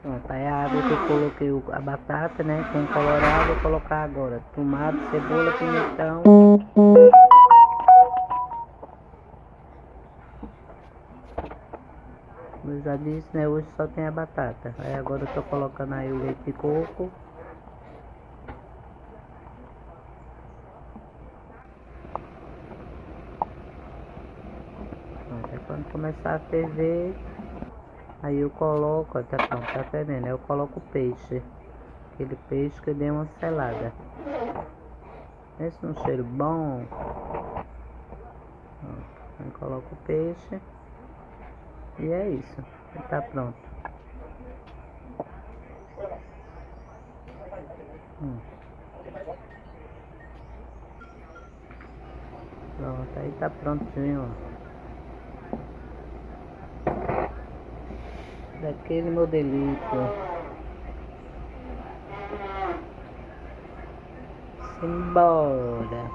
Pronto, aí a água que eu coloquei a batata, né, com colorado, vou colocar agora tomate, cebola, pimentão. Como eu já disse, né, hoje só tem a batata. Aí agora eu tô colocando aí o leite de coco. Pronto, aí quando começar a ferver, aí eu coloco, ó, tá pronto, tá fervendo, aí eu coloco o peixe. Aquele peixe que eu dei uma selada. Pensa num cheiro bom. Pronto, aí coloco o peixe. E é isso, tá pronto. Pronto, aí tá prontinho, ó. Daquele modelito. Simbora.